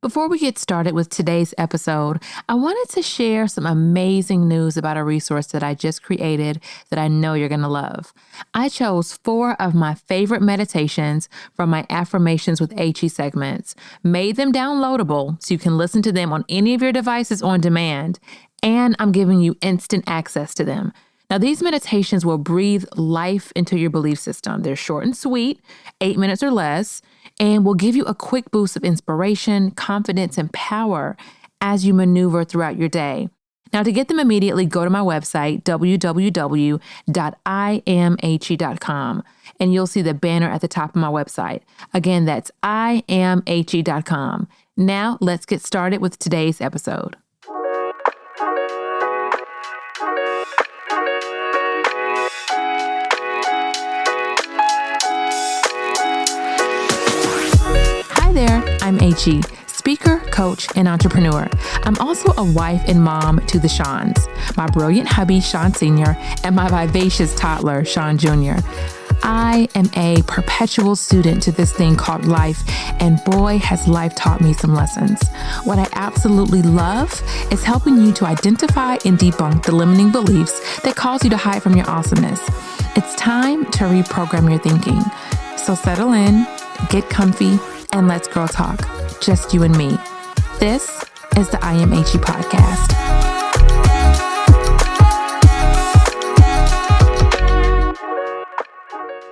Before we get started with today's episode, I wanted to share some amazing news about a resource that I just created that I know you're going to love. I chose 4 of my favorite meditations from my Affirmations with Achie segments, made them downloadable so you can listen to them on any of your devices on demand, and I'm giving you instant access to them. Now, these meditations will breathe life into your belief system. They're short and sweet, 8 minutes or less, and will give you a quick boost of inspiration, confidence, and power as you maneuver throughout your day. Now, to get them immediately, go to my website, www.iamachie.com, and you'll see the banner at the top of my website. Again, that's iamachie.com. Now, let's get started with today's episode. I'm Achie, speaker, coach, and entrepreneur. I'm also a wife and mom to the Seans, my brilliant hubby, Sean Sr., and my vivacious toddler, Sean Jr. I am a perpetual student to this thing called life, and boy, has life taught me some lessons. What I absolutely love is helping you to identify and debunk the limiting beliefs that cause you to hide from your awesomeness. It's time to reprogram your thinking. So settle in, get comfy, and let's girl talk, just you and me. This is the I Am Achie podcast.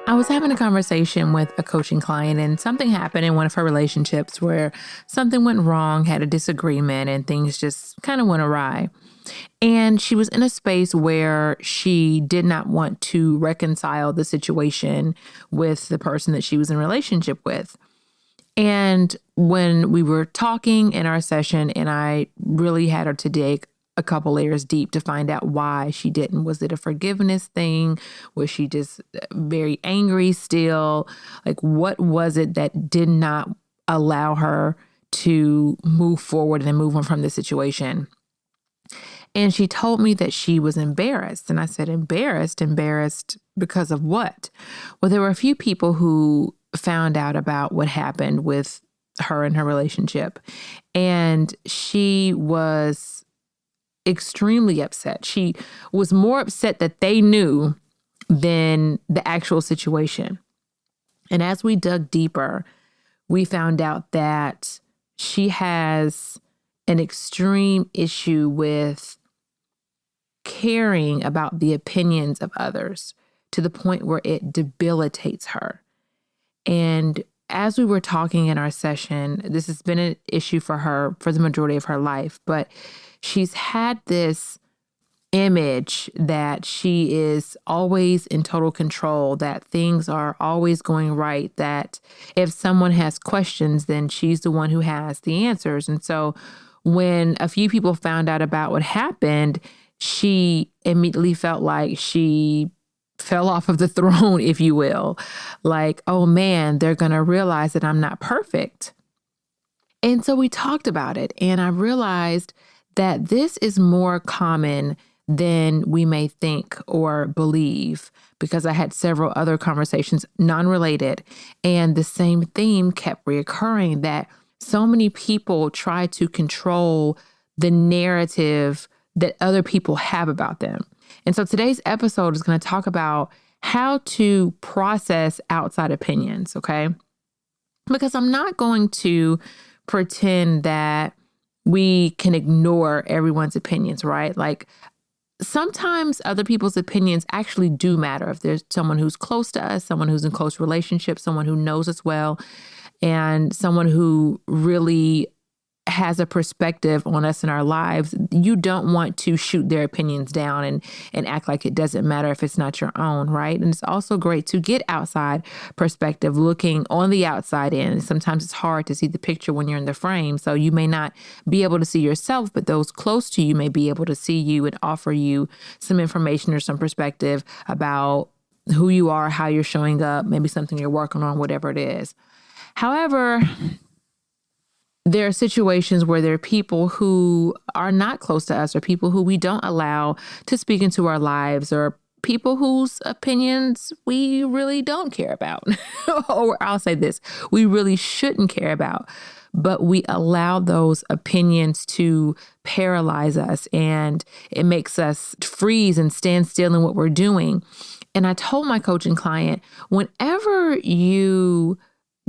I was having a conversation with a coaching client, and something happened in one of her relationships where something went wrong, had a disagreement, and things just kind of went awry. And she was in a space where she did not want to reconcile the situation with the person that she was in a relationship with. And when we were talking in our session, and I really had her to dig a couple layers deep to find out why she didn't. Was it a forgiveness thing? Was she just very angry still? Like, what was it that did not allow her to move forward and move on from the situation? And she told me that she was embarrassed. And I said, embarrassed? Embarrassed because of what? Well, there were a few people who found out about what happened with her and her relationship. And she was extremely upset. She was more upset that they knew than the actual situation. And as we dug deeper, we found out that she has an extreme issue with caring about the opinions of others to the point where it debilitates her. And as we were talking in our session, this has been an issue for her for the majority of her life, but she's had this image that she is always in total control, that things are always going right, that if someone has questions, then she's the one who has the answers. And so when a few people found out about what happened, she immediately felt like she fell off of the throne, if you will. Like, oh man, they're going to realize that I'm not perfect. And so we talked about it, and I realized that this is more common than we may think or believe, because I had several other conversations, non-related, and the same theme kept reoccurring, that so many people try to control the narrative that other people have about them. And so today's episode is going to talk about how to process outside opinions, okay? Because I'm not going to pretend that we can ignore everyone's opinions, right? Like, sometimes other people's opinions actually do matter. If there's someone who's close to us, someone who's in close relationships, someone who knows us well, and someone who really has a perspective on us in our lives, you don't want to shoot their opinions down and act like it doesn't matter if it's not your own, right? And it's also great to get outside perspective, looking on the outside in. Sometimes it's hard to see the picture when you're in the frame, so you may not be able to see yourself, but those close to you may be able to see you and offer you some information or some perspective about who you are, how you're showing up, maybe something you're working on, whatever it is. However, there are situations where there are people who are not close to us, or people who we don't allow to speak into our lives, or people whose opinions we really don't care about. Or I'll say this, we really shouldn't care about. but we allow those opinions to paralyze us, and it makes us freeze and stand still in what we're doing. And I told my coaching client, whenever you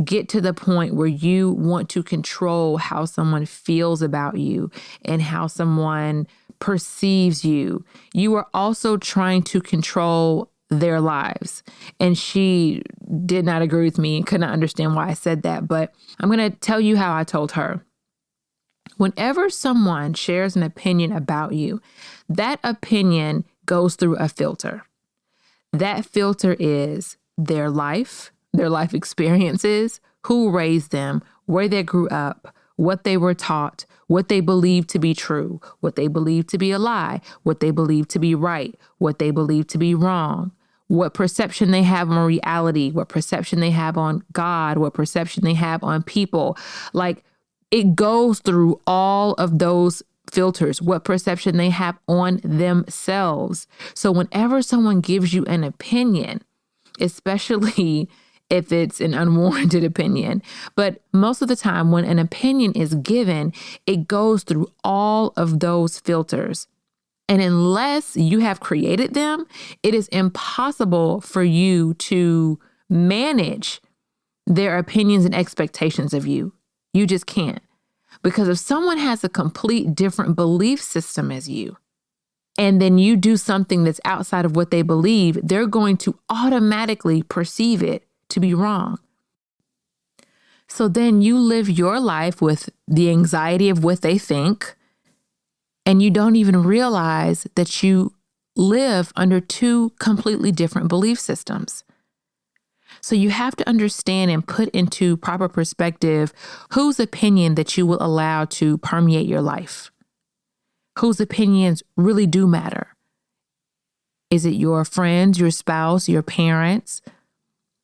get to the point where you want to control how someone feels about you and how someone perceives you, you are also trying to control their lives. And she did not agree with me and could not understand why I said that. But I'm going to tell you how I told her. Whenever someone shares an opinion about you, that opinion goes through a filter. That filter is their life experiences, who raised them, where they grew up, what they were taught, what they believe to be true, what they believe to be a lie, what they believe to be right, what they believe to be wrong, what perception they have on reality, what perception they have on God, what perception they have on people. Like, it goes through all of those filters, what perception they have on themselves. So whenever someone gives you an opinion, especially if it's an unwarranted opinion, but most of the time when an opinion is given, it goes through all of those filters. And unless you have created them, it is impossible for you to manage their opinions and expectations of you. You just can't. Because if someone has a complete different belief system as you, and then you do something that's outside of what they believe, they're going to automatically perceive it to be wrong. So then you live your life with the anxiety of what they think, and you don't even realize that you live under two completely different belief systems. So you have to understand and put into proper perspective whose opinion that you will allow to permeate your life. Whose opinions really do matter. Is it your friends, your spouse, your parents?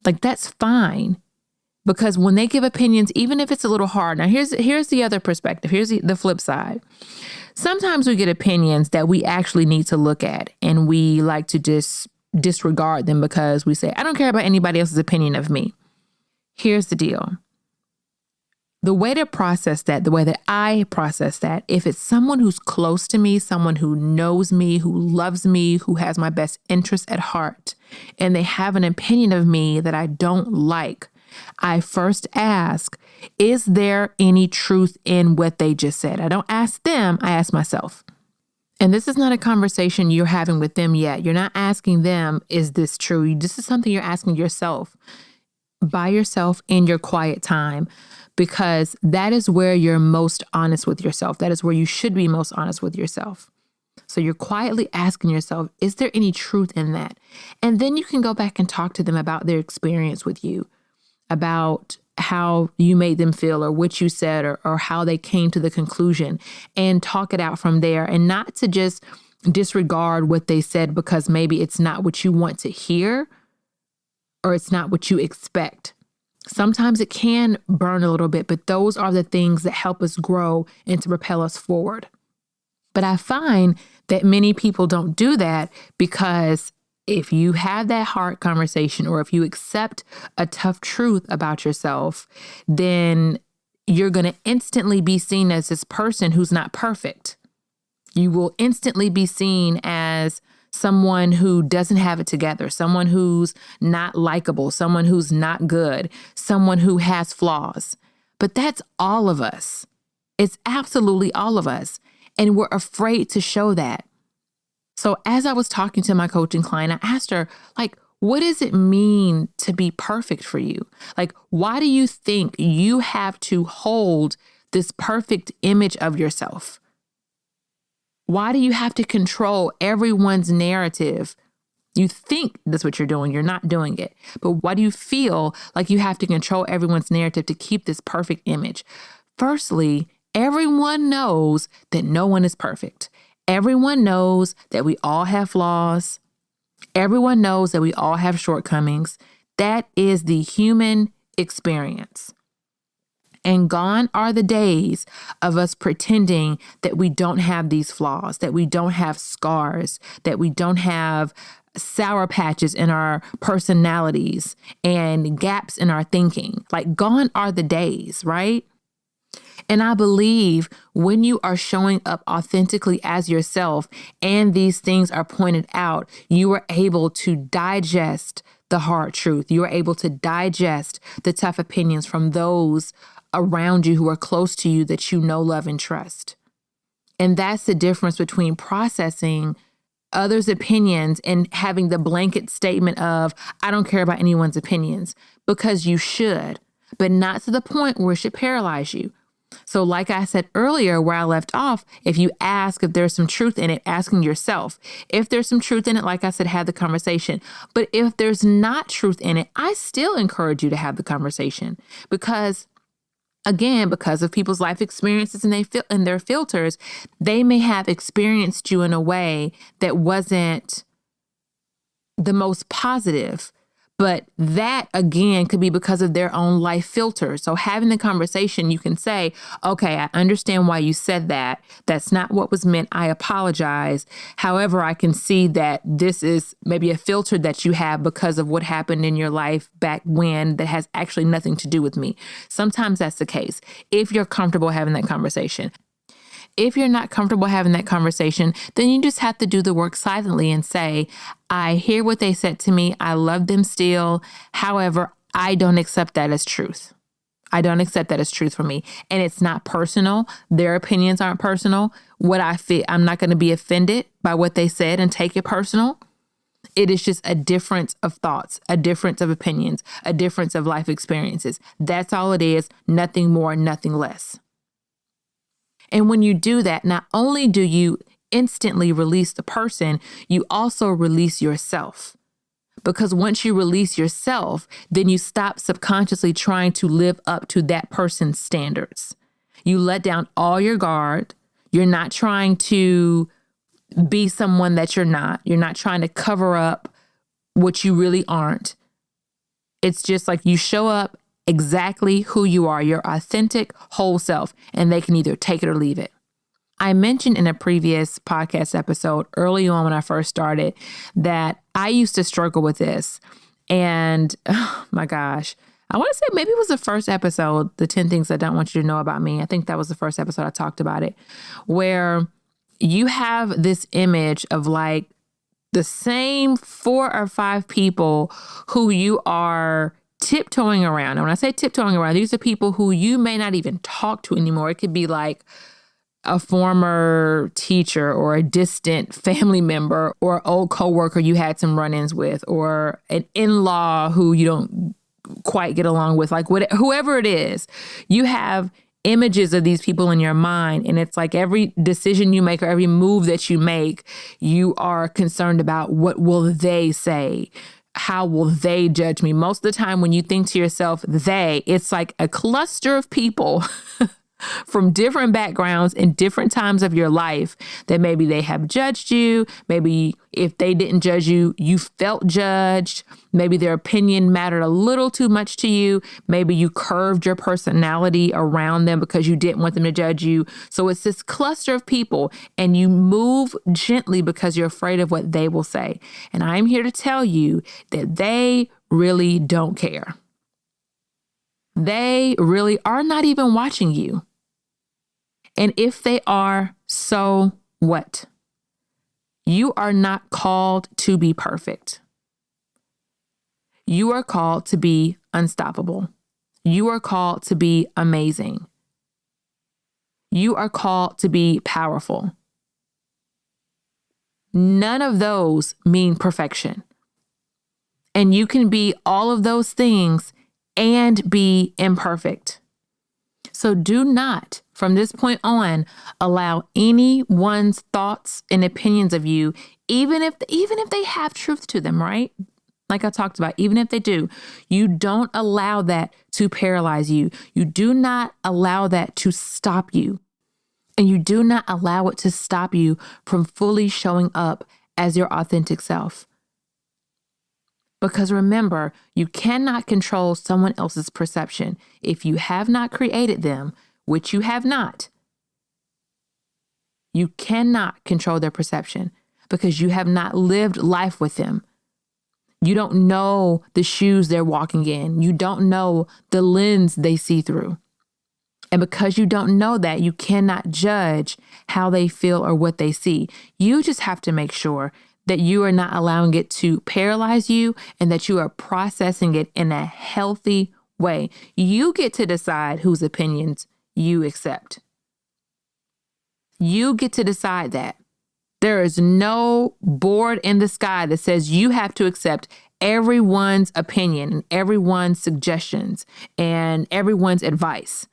Like, that's fine. Because when they give opinions, even if it's a little hard, now here's the other perspective. Here's the flip side. Sometimes we get opinions that we actually need to look at, and we like to just disregard them because we say, I don't care about anybody else's opinion of me. Here's the deal. The way to process that, the way that I process that, if it's someone who's close to me, someone who knows me, who loves me, who has my best interests at heart, and they have an opinion of me that I don't like, I first ask, is there any truth in what they just said? I don't ask them, I ask myself. And this is not a conversation you're having with them yet. You're not asking them, is this true? This is something you're asking yourself, by yourself in your quiet time, because that is where you're most honest with yourself. That is where you should be most honest with yourself. So you're quietly asking yourself, is there any truth in that? And then you can go back and talk to them about their experience with you, about how you made them feel or what you said or how they came to the conclusion, and talk it out from there, and not to just disregard what they said because maybe it's not what you want to hear or it's not what you expect. Sometimes it can burn a little bit, but those are the things that help us grow and to propel us forward. But I find that many people don't do that because if you have that hard conversation or if you accept a tough truth about yourself, then you're going to instantly be seen as this person who's not perfect. You will instantly be seen as someone who doesn't have it together, someone who's not likable, someone who's not good, someone who has flaws. But that's all of us. It's absolutely all of us. And we're afraid to show that. So as I was talking to my coaching client, I asked her, like, what does it mean to be perfect for you? Like, why do you think you have to hold this perfect image of yourself? Why do you have to control everyone's narrative? You think that's what you're doing. You're not doing it. But why do you feel like you have to control everyone's narrative to keep this perfect image? Firstly, everyone knows that no one is perfect. Everyone knows that we all have flaws. Everyone knows that we all have shortcomings. That is the human experience. And gone are the days of us pretending that we don't have these flaws, that we don't have scars, that we don't have sour patches in our personalities and gaps in our thinking. Like, gone are the days, right? And I believe when you are showing up authentically as yourself and these things are pointed out, you are able to digest the hard truth. You are able to digest the tough opinions from those around you who are close to you that you know, love, and trust. And that's the difference between processing others' opinions and having the blanket statement of, I don't care about anyone's opinions, because you should, but not to the point where it should paralyze you. So like I said earlier, where I left off, if you ask if there's some truth in it, asking yourself, if there's some truth in it, like I said, have the conversation. But if there's not truth in it, I still encourage you to have the conversation because, again, because of people's life experiences and their filters, they may have experienced you in a way that wasn't the most positive. But that, again, could be because of their own life filters. So having the conversation, you can say, okay, I understand why you said that. That's not what was meant. I apologize. However, I can see that this is maybe a filter that you have because of what happened in your life back when that has actually nothing to do with me. Sometimes that's the case. If you're comfortable having that conversation. If you're not comfortable having that conversation, then you just have to do the work silently and say, I hear what they said to me. I love them still. However, I don't accept that as truth. I don't accept that as truth for me. And it's not personal. Their opinions aren't personal. What I feel, I'm not going to be offended by what they said and take it personal. It is just a difference of thoughts, a difference of opinions, a difference of life experiences. That's all it is. Nothing more, nothing less. And when you do that, not only do you instantly release the person, you also release yourself. Because once you release yourself, then you stop subconsciously trying to live up to that person's standards. You let down all your guard. You're not trying to be someone that you're not. You're not trying to cover up what you really aren't. It's just like you show up exactly who you are, your authentic whole self, and they can either take it or leave it. I mentioned in a previous podcast episode early on when I first started that I used to struggle with this. And oh my gosh, I want to say maybe it was the first episode, the 10 things I don't want you to know about me. I think that was the first episode I talked about it, where you have this image of like the same 4 or 5 people who you are tiptoeing around. And when I say tiptoeing around, these are people who you may not even talk to anymore. It could be like a former teacher or a distant family member or old coworker you had some run-ins with, or an in-law who you don't quite get along with, like whoever it is. You have images of these people in your mind. And it's like every decision you make or every move that you make, you are concerned about what will they say? How will they judge me? Most of the time when you think to yourself, it's like a cluster of people from different backgrounds in different times of your life that maybe they have judged you. Maybe if they didn't judge you, you felt judged. Maybe their opinion mattered a little too much to you. Maybe you curved your personality around them because you didn't want them to judge you. So it's this cluster of people and you move gently because you're afraid of what they will say. And I'm here to tell you that they really don't care. They really are not even watching you. And if they are, so what? You are not called to be perfect. You are called to be unstoppable. You are called to be amazing. You are called to be powerful. None of those mean perfection. And you can be all of those things and be imperfect. So do not, from this point on, allow anyone's thoughts and opinions of you, even if they have truth to them, right? Like I talked about, even if they do, you don't allow that to paralyze you. You do not allow that to stop you. And you do not allow it to stop you from fully showing up as your authentic self. Because remember, you cannot control someone else's perception. If you have not created them, which you have not, you cannot control their perception because you have not lived life with them. You don't know the shoes they're walking in. You don't know the lens they see through. And because you don't know that, you cannot judge how they feel or what they see. You just have to make sure that you are not allowing it to paralyze you and that you are processing it in a healthy way. You get to decide whose opinions you accept. You get to decide that. There is no board in the sky that says you have to accept everyone's opinion and everyone's suggestions and everyone's advice.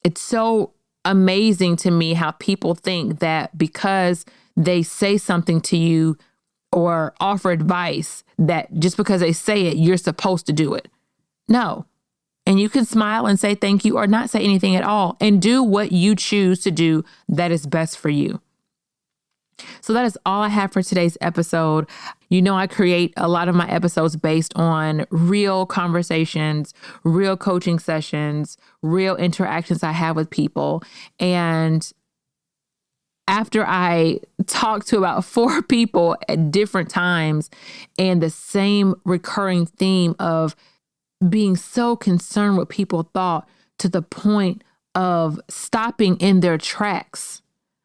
It's so amazing to me how people think that because they say something to you or offer advice, that just because they say it, you're supposed to do it. No. And you can smile and say thank you or not say anything at all and do what you choose to do that is best for you. So that is all I have for today's episode. You know, I create a lot of my episodes based on real conversations, real coaching sessions, real interactions I have with people. And after I talk to about 4 people at different times and the same recurring theme of being so concerned what people thought to the point of stopping in their tracks,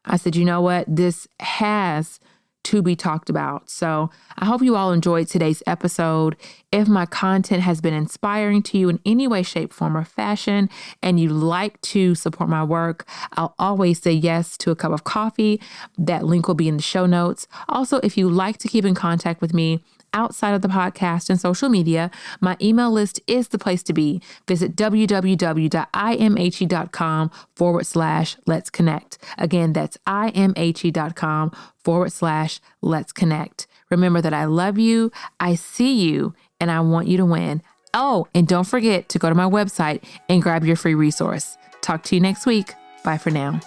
I said, you know what? This has to be talked about. So I hope you all enjoyed today's episode. If my content has been inspiring to you in any way, shape, form, or fashion, and you like to support my work, I'll always say yes to a cup of coffee. That link will be in the show notes. Also, if you like to keep in contact with me outside of the podcast and social media, my email list is the place to be. Visit www.imhe.com/let's connect. Again, that's imhe.com/let's connect. Remember that I love you, I see you, and I want you to win. Oh, and don't forget to go to my website and grab your free resource. Talk to you next week. Bye for now.